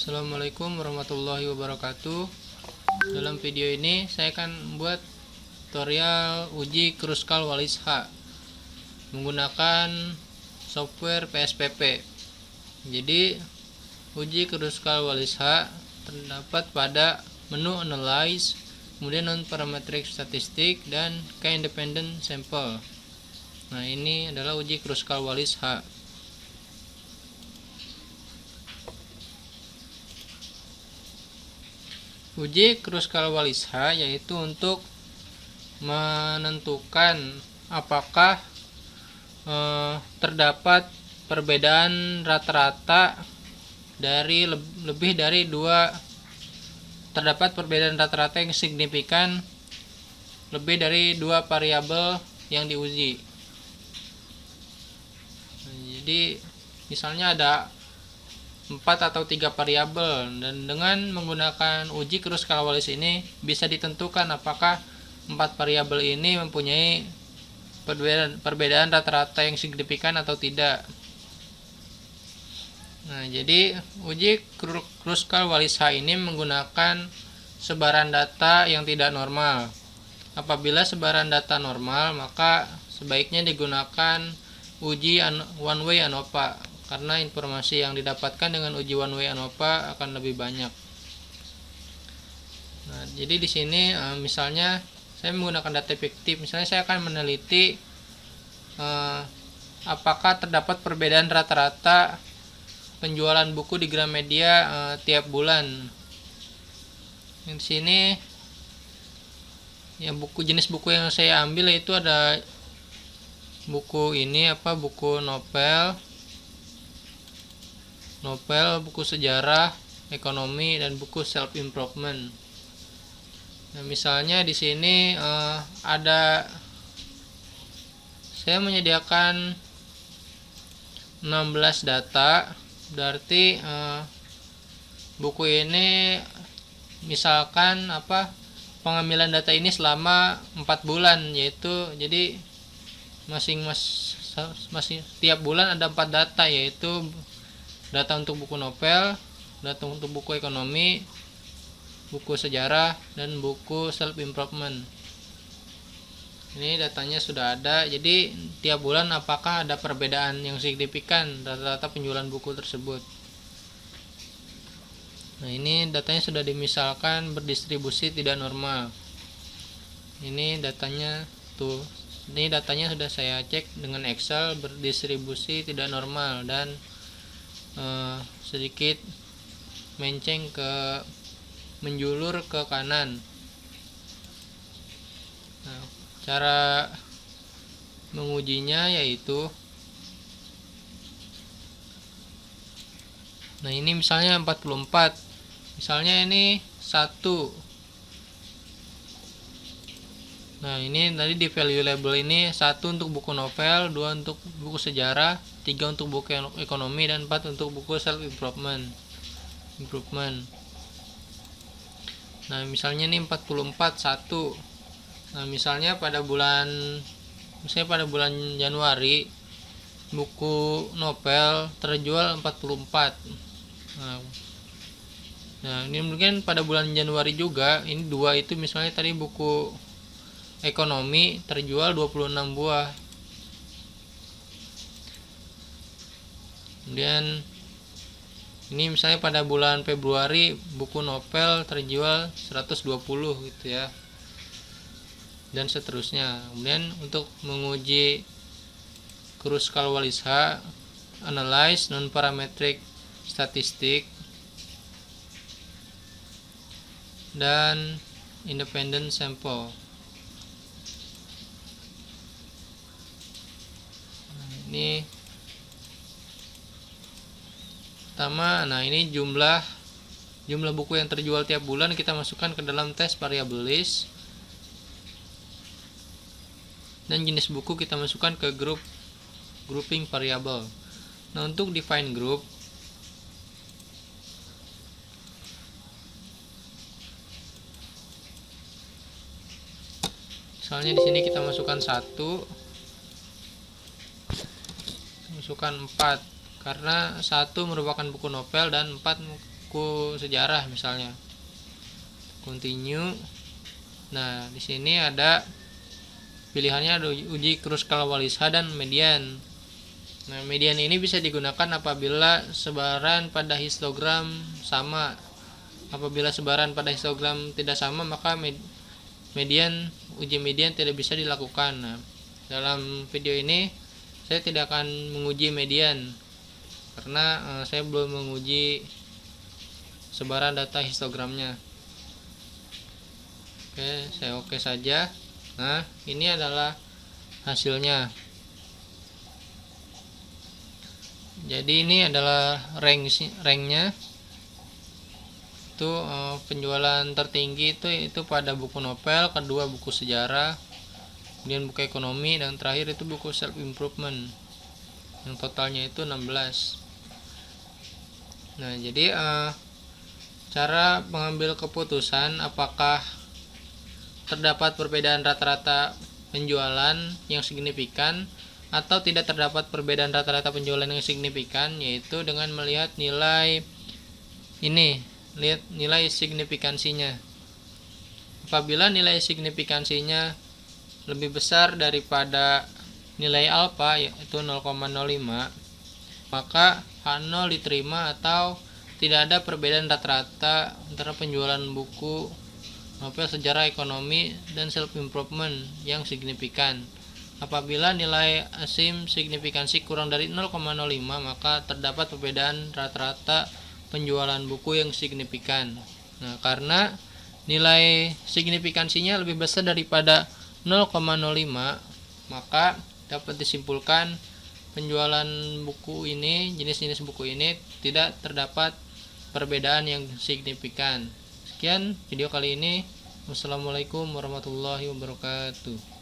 Assalamualaikum warahmatullahi wabarakatuh. Dalam video ini saya akan membuat tutorial uji Kruskal Wallis H menggunakan software PSPP. Jadi uji Kruskal Wallis H terdapat pada menu Analyze, kemudian non-parametric statistik, dan K-independent sample. Nah, ini adalah uji Kruskal Wallis H. Uji Kruskal Wallis H yaitu untuk menentukan apakah terdapat perbedaan rata-rata dari lebih dari terdapat perbedaan rata-rata yang signifikan lebih dari dua variabel yang diuji. Jadi misalnya ada 4 atau 3 variabel, dan dengan menggunakan uji Kruskal Wallis ini bisa ditentukan apakah 4 variabel ini mempunyai perbedaan rata-rata yang signifikan atau tidak. Nah, jadi uji Kruskal Wallis H ini menggunakan sebaran data yang tidak normal. Apabila sebaran data normal, maka sebaiknya digunakan uji one way ANOVA, karena informasi yang didapatkan dengan uji one way ANOVA akan lebih banyak. Nah, jadi di sini misalnya saya menggunakan data fiktif. Misalnya saya akan meneliti apakah terdapat perbedaan rata-rata penjualan buku di Gramedia tiap bulan. Di sini ya jenis buku yang saya ambil itu ada buku ini buku novel, buku sejarah, ekonomi, dan buku self improvement. Nah, misalnya di sini saya menyediakan 16 data, berarti buku ini misalkan pengambilan data ini selama 4 bulan, yaitu jadi masing tiap bulan ada 4 data, yaitu data untuk buku novel, data untuk buku ekonomi, buku sejarah, dan buku self improvement. Ini datanya sudah ada. Jadi tiap bulan apakah ada perbedaan yang signifikan rata-rata penjualan buku tersebut. Nah, ini datanya sudah dimisalkan berdistribusi tidak normal. Ini datanya tuh. Ini datanya sudah saya cek dengan Excel berdistribusi tidak normal dan sedikit menjulur ke kanan. Nah, cara mengujinya yaitu, nah ini misalnya 44, misalnya ini 1. Nah, ini tadi di value label ini 1 untuk buku novel, 2 untuk buku sejarah, 3 untuk buku ekonomi, dan 4 untuk buku self improvement. Nah, misalnya ini 44 1. Nah, misalnya pada bulan Januari buku novel terjual 44. Nah, ini mungkin pada bulan Januari juga, ini 2 itu misalnya tadi buku ekonomi terjual 26 buah. Kemudian ini misalnya pada bulan Februari buku novel terjual 120 gitu ya. Dan seterusnya. Kemudian untuk menguji Kruskal Wallis H, Analyze non-parametric statistik, dan Independent sample. Ini pertama, nah ini jumlah buku yang terjual tiap bulan kita masukkan ke dalam tes variable list, dan jenis buku kita masukkan ke grouping variable. Nah, untuk define group, misalnya di sini kita masukkan 1, masukkan 4, karena 1 merupakan buku novel dan 4 buku sejarah misalnya. Continue. Nah, di sini ada pilihannya, ada uji Kruskal-Wallis dan median. Nah, median ini bisa digunakan apabila sebaran pada histogram sama. Apabila sebaran pada histogram tidak sama, maka uji median tidak bisa dilakukan. Nah, dalam video ini saya tidak akan menguji median karena saya belum menguji sebaran data histogramnya. Oke, saya oke saja. Nah, ini adalah hasilnya. Jadi ini adalah ranknya. Itu penjualan tertinggi itu pada buku novel, kedua buku sejarah, kemudian buku ekonomi, dan terakhir itu buku self improvement. Yang totalnya itu 16. Nah, jadi cara mengambil keputusan apakah terdapat perbedaan rata-rata penjualan yang signifikan atau tidak terdapat perbedaan rata-rata penjualan yang signifikan, yaitu dengan melihat nilai ini, lihat nilai signifikansinya. Apabila nilai signifikansinya lebih besar daripada nilai alfa, yaitu 0,05, maka H0 diterima atau tidak ada perbedaan rata-rata antara penjualan buku novel sejarah, ekonomi, dan self improvement yang signifikan. Apabila nilai asim signifikansi kurang dari 0,05, maka terdapat perbedaan rata-rata penjualan buku yang signifikan. Nah, karena nilai signifikansinya lebih besar daripada 0,05, maka dapat disimpulkan penjualan buku ini, jenis-jenis buku ini tidak terdapat perbedaan yang signifikan. Sekian video kali ini. Wassalamualaikum warahmatullahi wabarakatuh.